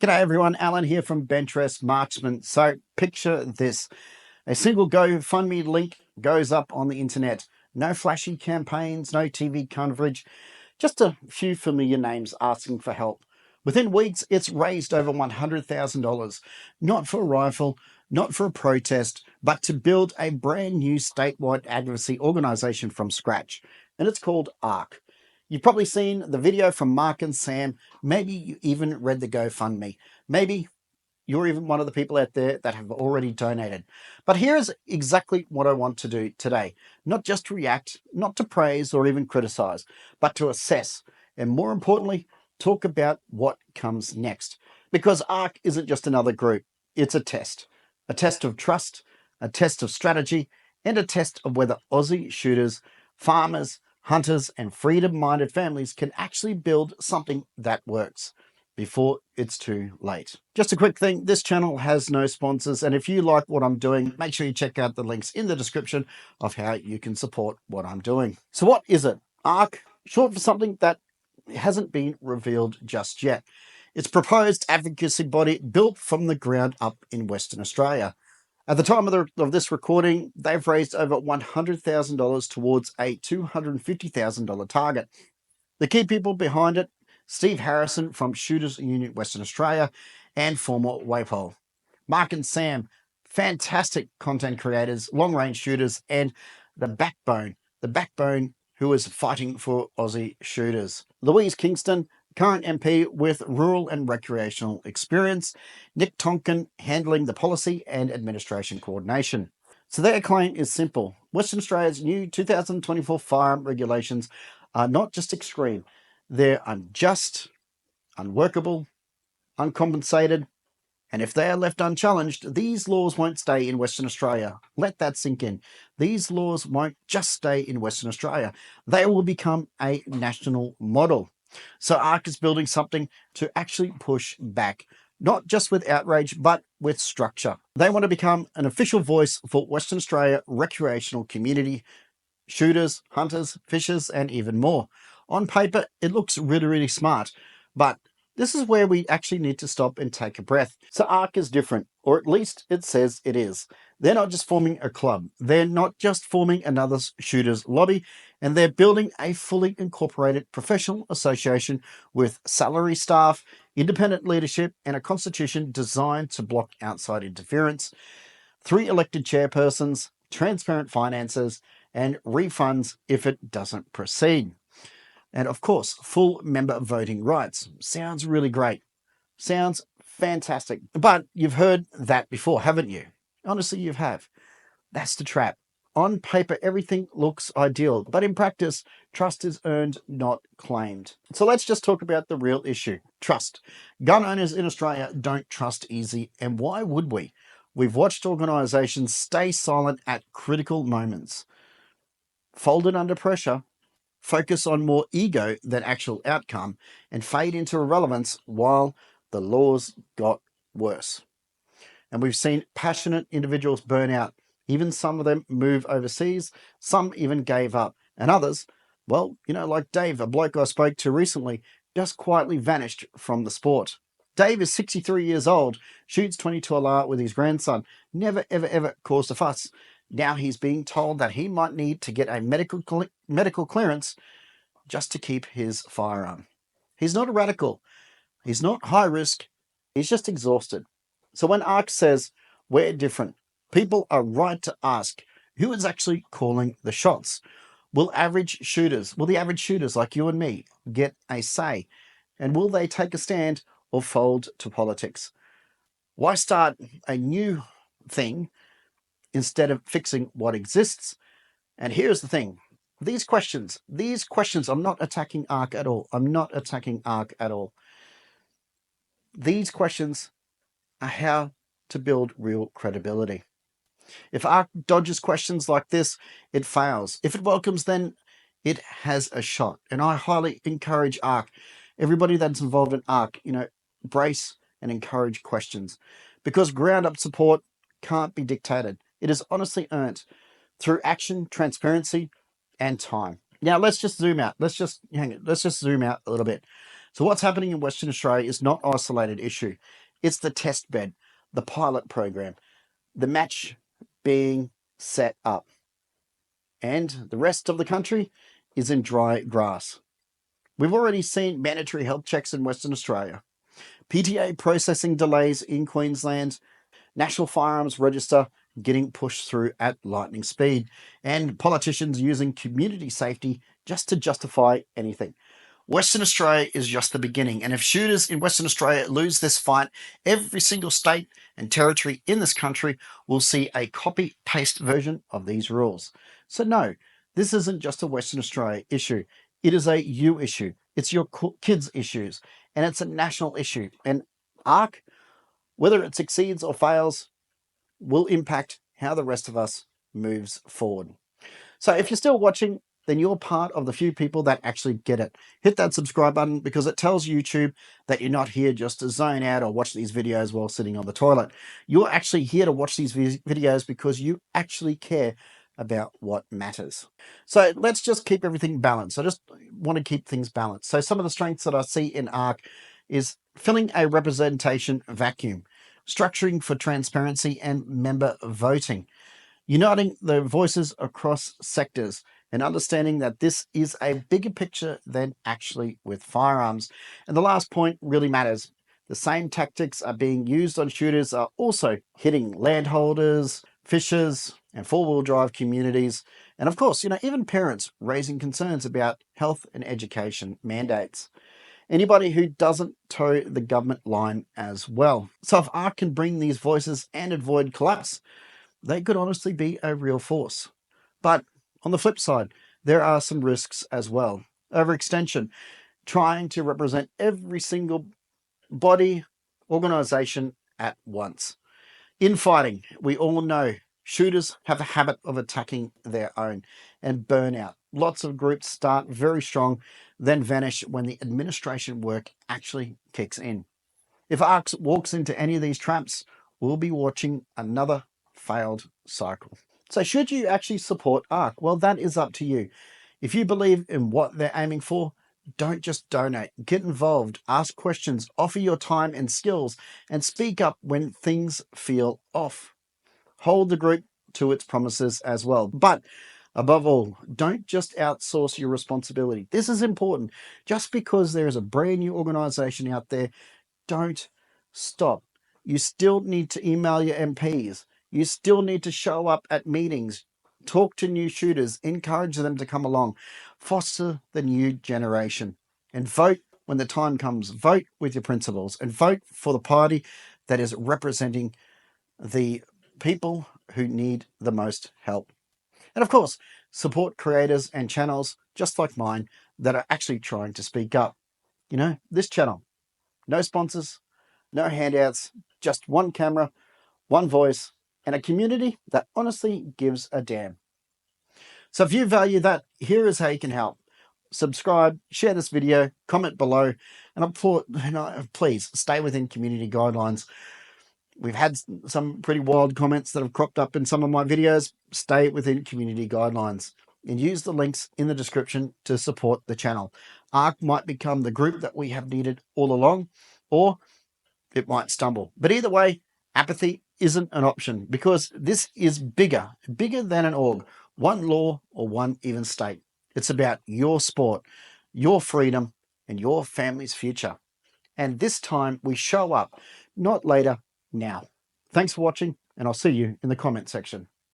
G'day everyone, Alan here from Benchrest Marksman. So picture this, a single GoFundMe link goes up on the internet. No flashy campaigns, no TV coverage, just a few familiar names asking for help. Within weeks, it's raised over $100,000, not for a rifle, not for a protest, but to build a brand new statewide advocacy organisation from scratch. And it's called ARC. You've probably seen the video from Mark and Sam. Maybe you even read the GoFundMe. Maybe you're even one of the people out there that have already donated. But here's exactly what I want to do today. Not just to react, not to praise or even criticize, but to assess. And more importantly, talk about what comes next. Because ARC isn't just another group, it's a test. A test of trust, a test of strategy, and a test of whether Aussie shooters, farmers, hunters, and freedom-minded families can actually build something that works before it's too late. Just a quick thing, this channel has no sponsors, and if you like what I'm doing, make sure you check out the links in the description of how you can support what I'm doing. So what is it? ARC, short for something that hasn't been revealed just yet. It's a proposed advocacy body built from the ground up in Western Australia. At the time of this recording, they've raised over $100,000 towards a $250,000 target. The key people behind it: Steve Harrison from Shooters Union Western Australia and former WAPO. Mark and Sam, fantastic content creators, long-range shooters, and the backbone who is fighting for Aussie shooters. Louise Kingston, current MP with rural and recreational experience. Nick Tonkin, handling the policy and administration coordination. So their claim is simple. Western Australia's new 2024 firearm regulations are not just extreme, they're unjust, unworkable, uncompensated, and if they are left unchallenged, these laws won't stay in Western Australia. Let that sink in. These laws won't just stay in Western Australia. They will become a national model. So ARC is building something to actually push back, not just with outrage, but with structure. They want to become an official voice for Western Australia recreational community, shooters, hunters, fishers, and even more. On paper, it looks really, really smart, but this is where we actually need to stop and take a breath. So ARC is different, or at least it says it is. They're not just forming a club. They're not just forming another shooters lobby, and they're building a fully incorporated professional association with salary staff, independent leadership, and a constitution designed to block outside interference, 3 elected chairpersons, transparent finances, and refunds if it doesn't proceed. And of course, full member voting rights. Sounds really great. Sounds fantastic. But you've heard that before, haven't you? Honestly, you have. That's the trap. On paper, everything looks ideal, but in practice, trust is earned, not claimed. So let's just talk about the real issue: trust. Gun owners in Australia don't trust easy, and why would we? We've watched organisations stay silent at critical moments, folded under pressure, focus on more ego than actual outcome, and fade into irrelevance while the laws got worse. And we've seen passionate individuals burn out. Even some of them move overseas. Some even gave up. And others, well, like Dave, a bloke I spoke to recently, just quietly vanished from the sport. Dave is 63 years old, shoots 22 LR with his grandson, never, ever caused a fuss. Now he's being told that he might need to get a medical clearance just to keep his firearm. He's not a radical. He's not high risk. He's just exhausted. So when ARC says we're different, people are right to ask, who is actually calling the shots? Will the average shooters like you and me get a say? And will they take a stand or fold to politics? Why start a new thing instead of fixing what exists? And here's the thing. These questions, I'm not attacking ARC at all. These questions are how to build real credibility. If ARC dodges questions like this, it fails. If it welcomes, then it has a shot. And I highly encourage ARC, everybody that's involved in ARC, brace and encourage questions, because ground up support can't be dictated. It is honestly earned through action, transparency, and time. Now let's just zoom out. Let's just zoom out a little bit. So what's happening in Western Australia is not an isolated issue. It's the test bed, the pilot program, the match being set up. And the rest of the country is in dry grass. We've already seen mandatory health checks in Western Australia, PTA processing delays in Queensland, National Firearms Register getting pushed through at lightning speed, and politicians using community safety just to justify anything. Western Australia is just the beginning, and if shooters in Western Australia lose this fight, every single state and territory in this country will see a copy-paste version of these rules. So no, this isn't just a Western Australia issue. It is a you issue. It's your kids' issues, and it's a national issue. And ARC, whether it succeeds or fails, will impact how the rest of us moves forward. So if you're still watching, then you're part of the few people that actually get it. Hit that subscribe button because it tells YouTube that you're not here just to zone out or watch these videos while sitting on the toilet. You're actually here to watch these videos because you actually care about what matters. So let's just keep everything balanced. I just want to keep things balanced. So some of the strengths that I see in ARC is filling a representation vacuum, structuring for transparency and member voting, uniting the voices across sectors, and understanding that this is a bigger picture than actually with firearms. And the last point really matters. The same tactics are being used on shooters are also hitting landholders, fishers, and four-wheel drive communities. And of course, even parents raising concerns about health and education mandates. Anybody who doesn't toe the government line as well. So if ARC can bring these voices and avoid collapse, they could honestly be a real force. But on the flip side, there are some risks as well. Overextension, trying to represent every single body, organization at once. Infighting, we all know shooters have a habit of attacking their own, and burnout. Lots of groups start very strong, then vanish when the administration work actually kicks in. If ARC walks into any of these traps, we'll be watching another failed cycle. So should you actually support ARC? Well, that is up to you. If you believe in what they're aiming for, don't just donate. Get involved, ask questions, offer your time and skills, and speak up when things feel off. Hold the group to its promises as well. But above all, don't just outsource your responsibility. This is important. Just because there is a brand new organization out there, don't stop. You still need to email your MPs. You still need to show up at meetings, talk to new shooters, encourage them to come along, foster the new generation, and vote when the time comes. Vote with your principles and vote for the party that is representing the people who need the most help. And of course, support creators and channels just like mine that are actually trying to speak up. This channel, no sponsors, no handouts, just one camera, one voice, and a community that honestly gives a damn. So if you value that, here is how you can help. Subscribe, share this video, comment below, and please stay within community guidelines. We've had some pretty wild comments that have cropped up in some of my videos. Stay within community guidelines and use the links in the description to support the channel. ARC might become the group that we have needed all along, or it might stumble. But either way, apathy isn't an option because this is bigger than an org, one law or one even state. It's about your sport, your freedom, and your family's future. And this time we show up, not later, now. Thanks for watching, and I'll see you in the comment section.